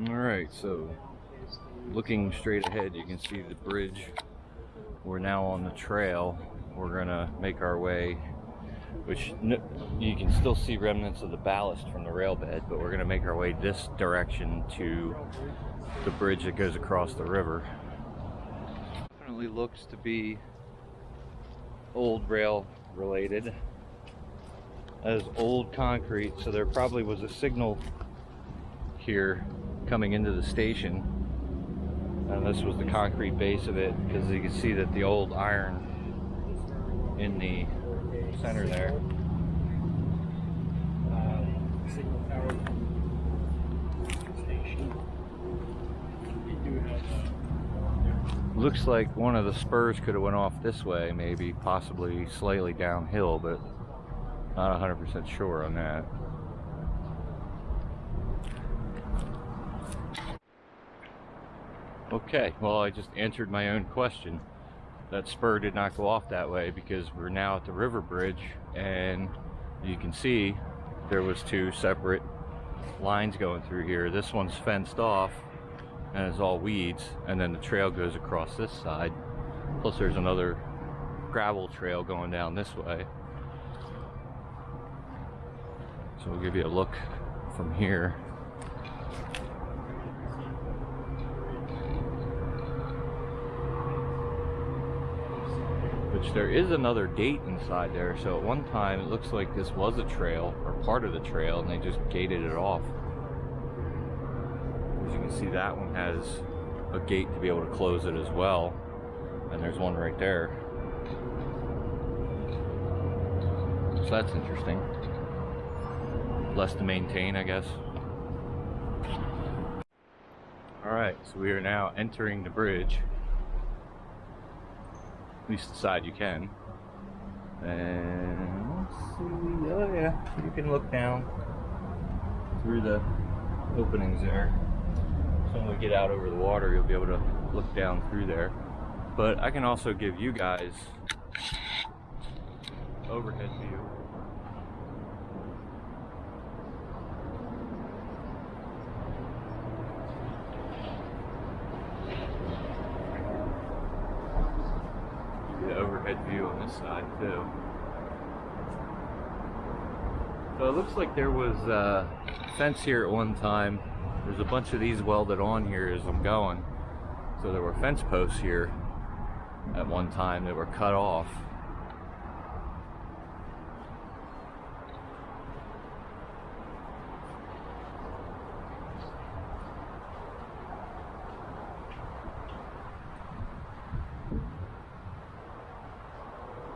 Alright, so looking straight ahead, you can see the bridge. We're now on the trail. We're gonna make our way, which you can still see remnants of the ballast from the rail bed, but we're gonna make our way this direction to the bridge that goes across the river. Definitely looks to be old rail related. That is old concrete, so there probably was a signal here coming into the station, and this was the concrete base of it, because you can see that the old iron in the center there. Signal tower station. You do have Looks like one of the spurs could have went off this way, maybe possibly slightly downhill, but not 100% sure on that. Okay, well, I just answered my own question. That spur did not go off that way because we're now at the river bridge, and you can see there was two separate lines going through here. This one's fenced off and it's all weeds, and then the trail goes across this side. Plus there's another gravel trail going down this way. So we'll give you a look from here. Which there is another gate inside there, so at one time it looks like this was a trail, or part of the trail, and they just gated it off. As you can see, that one has a gate to be able to close it as well, and there's one right there. So that's interesting. Less to maintain, I guess. Alright, so we are now entering the bridge. At least the side you can. And let's see, oh yeah, you can look down through the openings there. So when we get out over the water, you'll be able to look down through there. But I can also give you guys overhead view. The overhead view on this side too. So it looks like there was a fence here at one time. There's a bunch of these welded on here as I'm going. So there were fence posts here at one time that were cut off.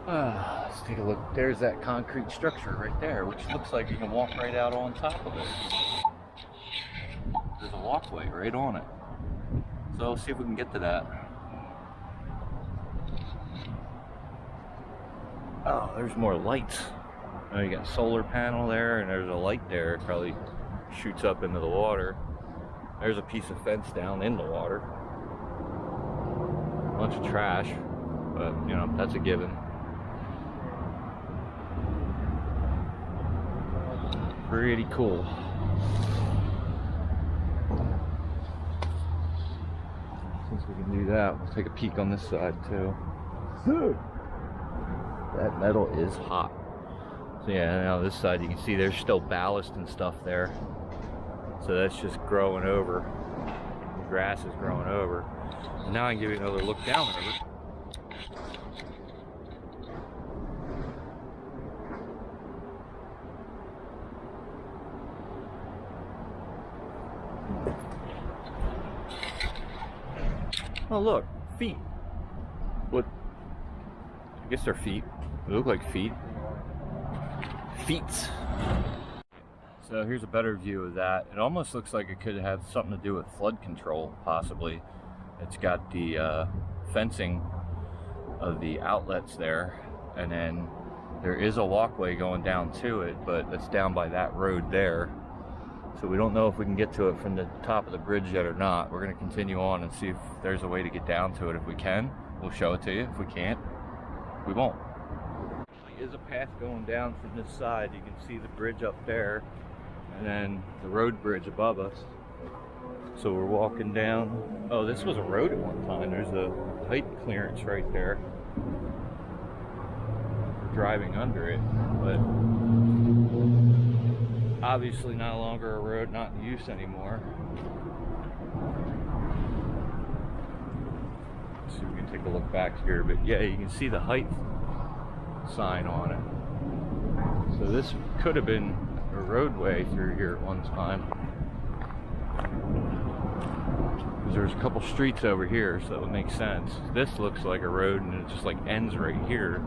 Let's take a look. There's that concrete structure right there, which looks like you can walk right out on top of it. There's a walkway right on it. So let's see if we can get to that. Oh, there's more lights. Oh, you got a solar panel there, and there's a light there. It probably shoots up into the water. There's a piece of fence down in the water. A bunch of trash, but you know, that's a given. Pretty cool. Since we can do that, we'll take a peek on this side too. That metal is hot. So yeah, now this side you can see there's still ballast and stuff there. So that's just growing over. The grass is growing over. And now I can give you another look down the river. Oh look, feet. What? I guess they're feet. They look like feet. Feet. So here's a better view of that. It almost looks like it could have something to do with flood control, possibly. It's got the fencing of the outlets there, and then there is a walkway going down to it, but it's down by that road there. So we don't know if we can get to it from the top of the bridge yet or not. We're going to continue on and see if there's a way to get down to it. If we can, we'll show it to you. If we can't, we won't. There is a path going down from this side. You can see the bridge up there, and then the road bridge above us. So we're walking down. Oh, this was a road at one time. There's a height clearance right there. We're driving under it, but obviously no longer a road, not in use anymore. So we can take a look back here, but yeah, you can see the height sign on it. So this could have been a roadway through here at one time. Because there's a couple streets over here, so it would make sense. This looks like a road and it just like ends right here.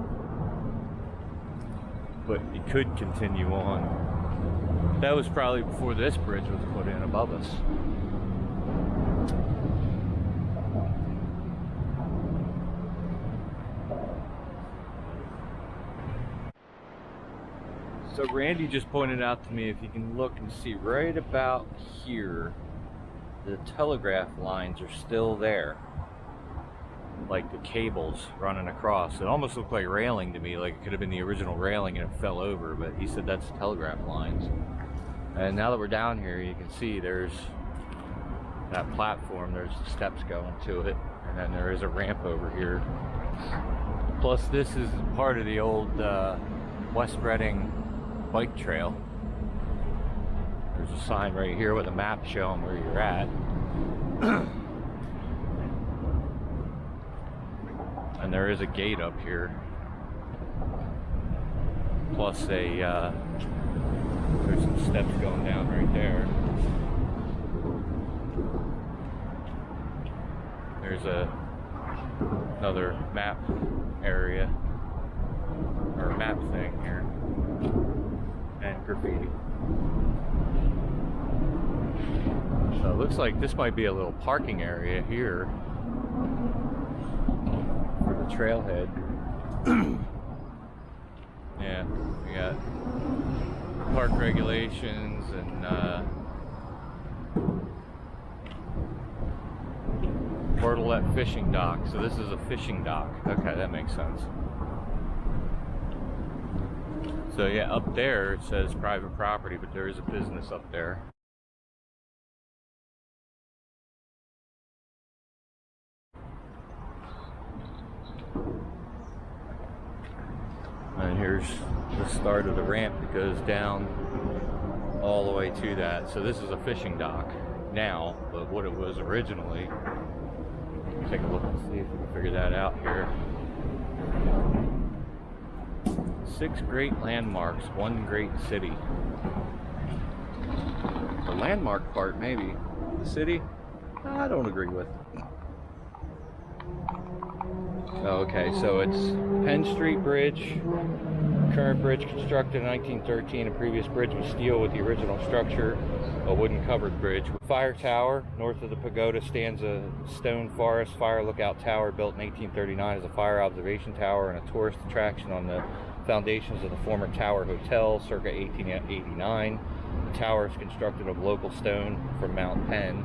But it could continue on. That was probably before this bridge was put in above us. So Randy just pointed out to me, if you can look and see right about here, the telegraph lines are still there. Like the cables running across. It almost looked like railing to me, like it could have been the original railing and it fell over, but he said that's telegraph lines. And now that we're down here, you can see there's that platform, there's the steps going to it, and then there is a ramp over here. Plus this is part of the old West Reading bike trail. There's a sign right here with a map showing where you're at. And there is a gate up here. Plus a, there's some steps going down right there. There's another map area, or map thing here. And graffiti. So it looks like this might be a little parking area here for the trailhead. Yeah, we got park regulations and Portlet fishing dock. So this is a fishing dock. Okay, that makes sense. So yeah, up there it says private property, but there is a business up there. And here's the start of the ramp that goes down all the way to that. So this is a fishing dock now, but what it was originally, take a look and see if we can figure that out here. 6 great landmarks, 1 great city. The landmark part, maybe. The city, I don't agree with. Okay, so it's Penn Street Bridge. Current bridge constructed in 1913. A previous bridge was steel with the original structure, a wooden covered bridge. Fire tower. North of the pagoda stands a stone forest fire lookout tower built in 1839 as a fire observation tower and a tourist attraction on the foundations of the former Tower Hotel circa 1889. The tower is constructed of local stone from Mount Penn.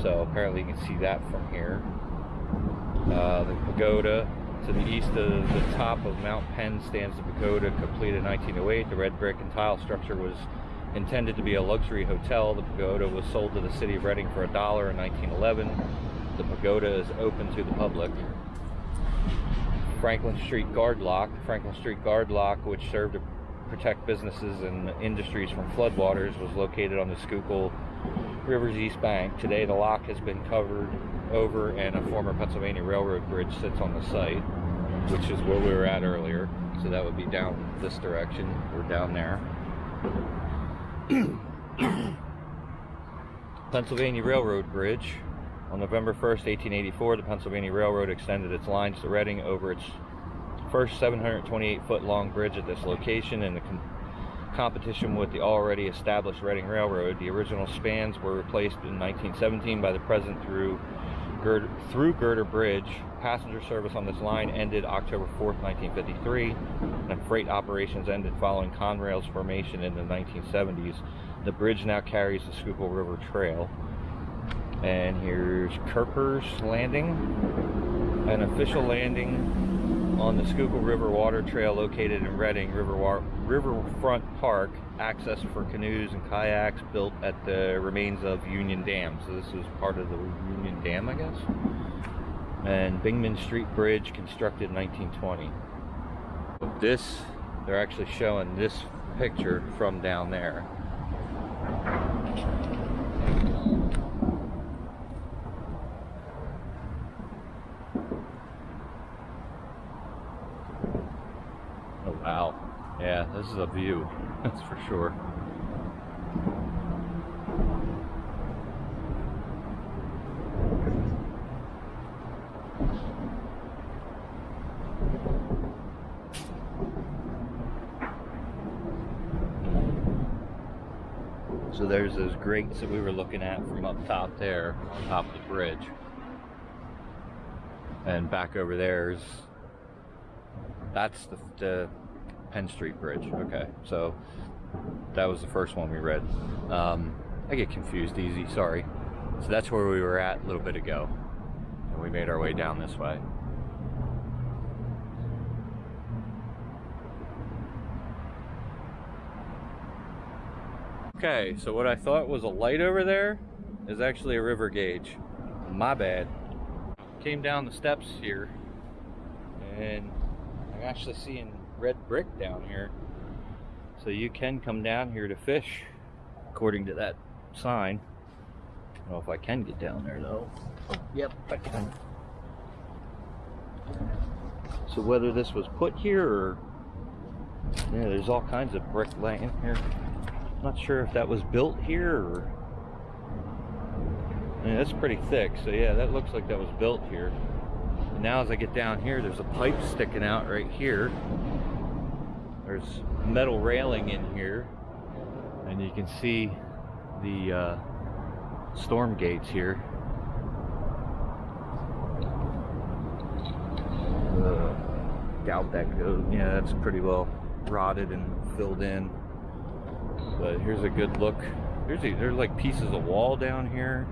So apparently you can see that from here. The pagoda. To the east of the top of Mount Penn stands the pagoda, completed in 1908. The red brick and tile structure was intended to be a luxury hotel. The pagoda was sold to the city of Reading for $1 in 1911. The pagoda is open to the public. Franklin Street Guard Lock. The Franklin Street Guard Lock, which served to protect businesses and industries from floodwaters, was located on the Schuylkill River's east bank. Today the lock has been covered over and a former Pennsylvania Railroad bridge sits on the site, which is where we were at earlier. So that would be down this direction. We're down there. Pennsylvania Railroad Bridge. On November 1st, 1884, the Pennsylvania Railroad extended its lines to Reading over its first 728-foot long bridge at this location in the competition with the already established Reading Railroad. The original spans were replaced in 1917 by the present through Girder Bridge. Passenger service on this line ended October 4th, 1953, and freight operations ended following Conrail's formation in the 1970s. The bridge now carries the Schuylkill River Trail. And here's Kerper's Landing, an official landing on the Schuylkill River Water Trail located in Reading Riverfront Park, access for canoes and kayaks built at the remains of Union Dam. So this was part of the Union Dam, I guess. And Bingman Street Bridge constructed in 1920. This, they're actually showing this picture from down there. Oh wow, yeah, this is a view, that's for sure. So there's those grates that we were looking at from up top there, on top of the bridge. And back over there's, that's the Penn Street Bridge. Okay, so that was the first one we read. I get confused easy, sorry. So that's where we were at a little bit ago. And we made our way down this way. Okay, so what I thought was a light over there is actually a river gauge. My bad. Came down the steps here and I'm actually seeing red brick down here. So you can come down here to fish according to that sign. I don't know if I can get down there though. Oh, yep, I can. So whether this was put here or, yeah, there's all kinds of brick laying here. Not sure if that was built here or, yeah, that's pretty thick, so yeah, that looks like that was built here. And now as I get down here, there's a pipe sticking out right here. There's metal railing in here, and you can see the storm gates here. Doubt that goes, yeah, that's pretty well rotted and filled in. But here's a good look. There's like pieces of wall down here.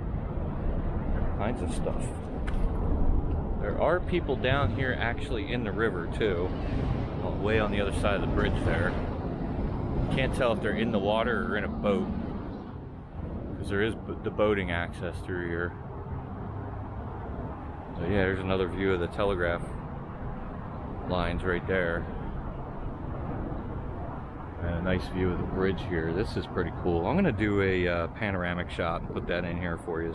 Kinds of stuff. There are people down here actually in the river too. Way on the other side of the bridge there. Can't tell if they're in the water or in a boat. Because there is the boating access through here. So yeah, there's another view of the telegraph lines right there. And a nice view of the bridge here. This is pretty cool. I'm going to do a panoramic shot and put that in here for you.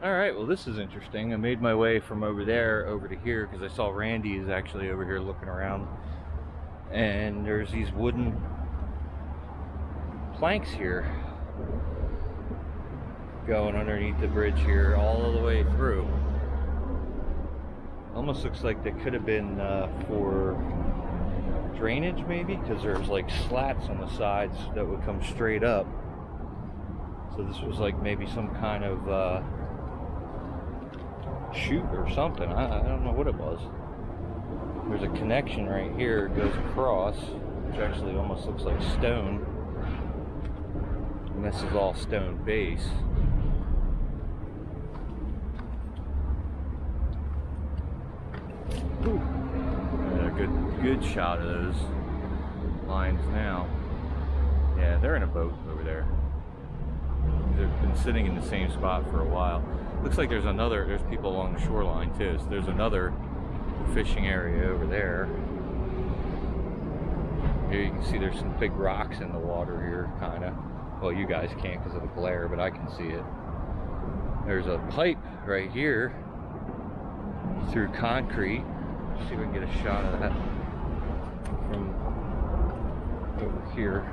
Alright, well this is interesting. I made my way from over there over to here because I saw Randy is actually over here looking around. And there's these wooden planks here going underneath the bridge here all the way through. Almost looks like they could have been for drainage maybe, because there's like slats on the sides that would come straight up. So this was like maybe some kind of chute or something. I don't know what it was. There's a connection right here, it goes across, which actually almost looks like stone. And this is all stone base. Good shot of those lines now. Yeah, they're in a boat over there. They've been sitting in the same spot for a while. Looks like there's people along the shoreline too. So there's another fishing area over there. Here you can see there's some big rocks in the water here, kind of. Well, you guys can't because of the glare, but I can see it. There's a pipe right here through concrete. Let's see if we can get a shot of that from over here.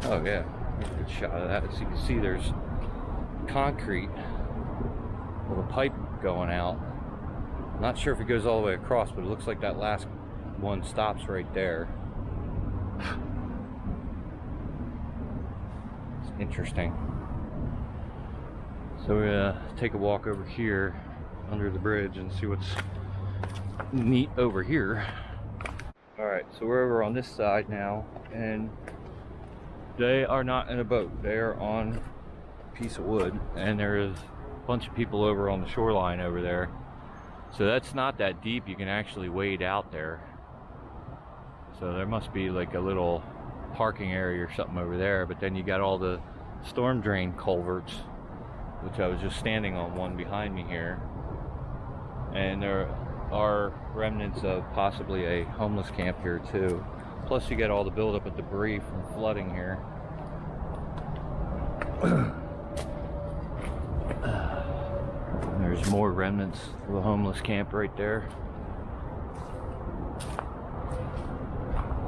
Oh yeah, there's a good shot of that. So you can see there's concrete with a pipe going out. Not sure if it goes all the way across, but it looks like that last one stops right there. It's interesting. So we're gonna take a walk over here under the bridge and see what's neat over here. Alright, so we're over on this side now, and they are not in a boat. They are on a piece of wood, and there is a bunch of people over on the shoreline over there. So that's not that deep. You can actually wade out there. So there must be like a little parking area or something over there, but then you got all the storm drain culverts, which I was just standing on one behind me here. And there are remnants of possibly a homeless camp here too. Plus you got all the buildup of debris from flooding here. There's more remnants of a homeless camp right there.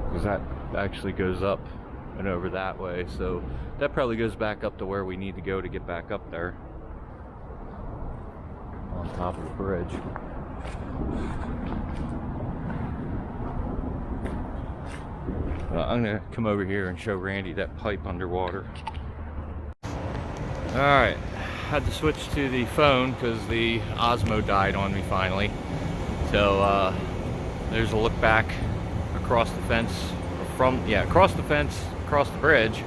Because that actually goes up and over that way. So that probably goes back up to where we need to go to get back up there. On top of the bridge. I'm gonna come over here and show Randy that pipe underwater. Alright, had to switch to the phone because the Osmo died on me finally. So there's a look back across the fence across the fence, across the bridge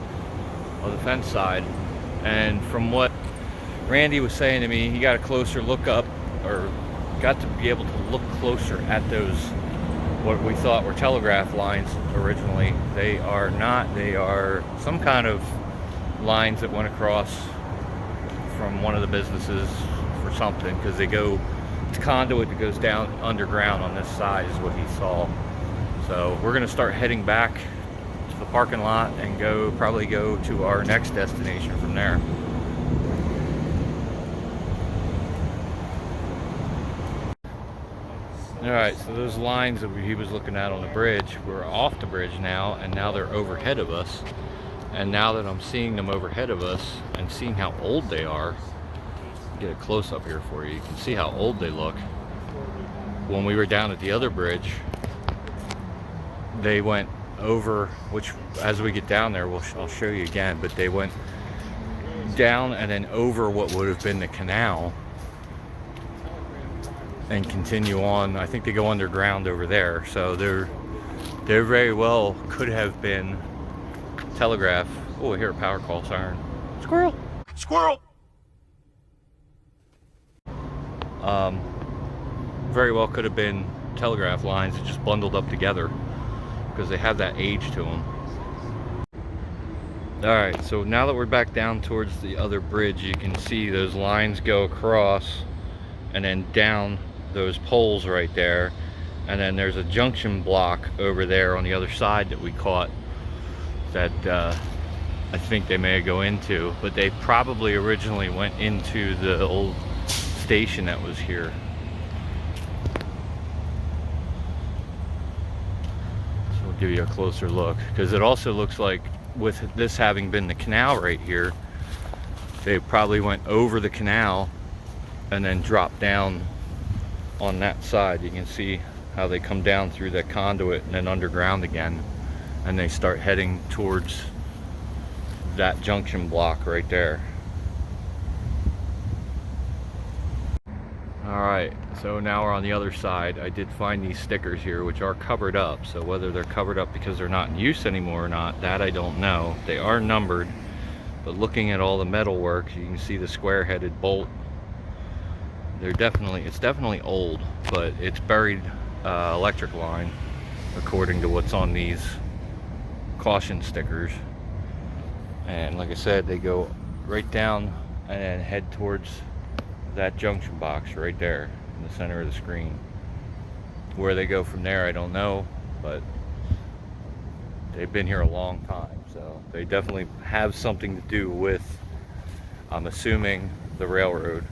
on the fence side. And from what Randy was saying to me, he got a closer look up, or got to be able to look closer at those, what we thought were telegraph lines originally. They are not. They are some kind of lines that went across from one of the businesses for something, because they go, it's conduit that goes down underground on this side is what he saw. So we're gonna start heading back to the parking lot and probably go to our next destination from there. Alright, so those lines that he was looking at on the bridge, we're off the bridge now, and now they're overhead of us. And now that I'm seeing them overhead of us and seeing how old they are, get a close up here for you, you can see how old they look. When we were down at the other bridge, they went over, which as we get down there, I'll show you again, but they went down and then over what would have been the canal and continue on. I think they go underground over there, so they're very well could have been telegraph. Oh, I hear a power call siren. Squirrel! Squirrel! Very well could have been telegraph lines that just bundled up together, because they have that age to them. Alright, so now that we're back down towards the other bridge, you can see those lines go across and then down those poles right there, and then there's a junction block over there on the other side that we caught that I think they may go into, but they probably originally went into the old station that was here. So we'll give you a closer look, because it also looks like, with this having been the canal right here, they probably went over the canal and then dropped down on that side. You can see how they come down through that conduit and then underground again, and they start heading towards that junction block right there. Alright, so now we're on the other side. I did find these stickers here, which are covered up, so whether they're covered up because they're not in use anymore or not, that I don't know. They are numbered, but looking at all the metal work, you can see the square-headed bolt. It's definitely old, but it's buried electric line, according to what's on these caution stickers. And like I said, they go right down and then head towards that junction box right there in the center of the screen. Where they go from there, I don't know, but they've been here a long time, so they definitely have something to do with, I'm assuming, the railroad.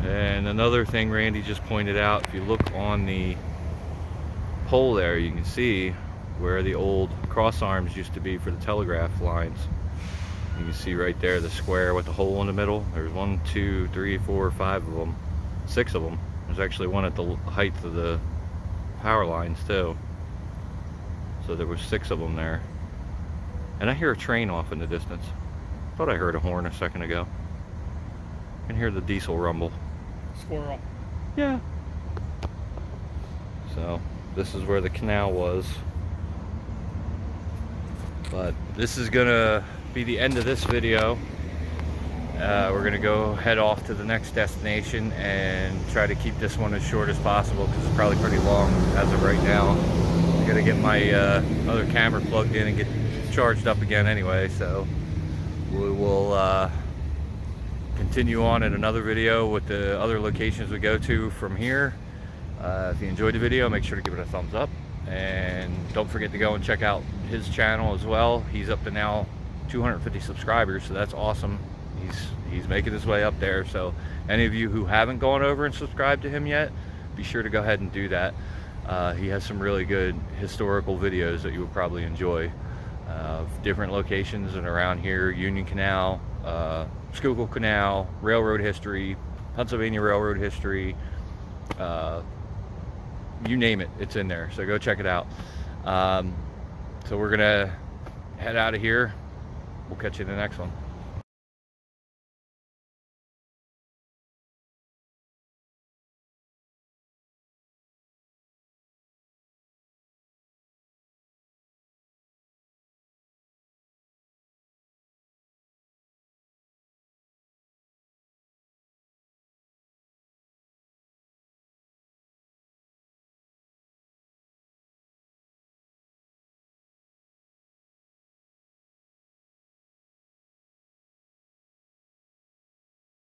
And another thing Randy just pointed out, if you look on the pole there, you can see where the old cross arms used to be for the telegraph lines. You can see right there the square with the hole in the middle. There's 1, 2, 3, 4, 5 of them. 6 of them. There's actually one at the height of the power lines too. So there was 6 of them there. And I hear a train off in the distance. Thought I heard a horn a second ago. I can hear the diesel rumble. Squirrel. Yeah. So this is where the canal was. But this is gonna be the end of this video. We're gonna go head off to the next destination and try to keep this one as short as possible because it's probably pretty long as of right now. I gotta get my other camera plugged in and get charged up again anyway, so we will continue on in another video with the other locations we go to from here. If you enjoyed the video, make sure to give it a thumbs up, and don't forget to go and check out his channel as well. He's up to now 250 subscribers, so that's awesome. He's making his way up there, so any of you who haven't gone over and subscribed to him yet, be sure to go ahead and do that. He has some really good historical videos that you will probably enjoy of different locations and around here: Union Canal, Schuylkill Canal, railroad history, Pennsylvania railroad history, you name it, it's in there, so go check it out. So we're gonna head out of here. We'll catch you in the next one.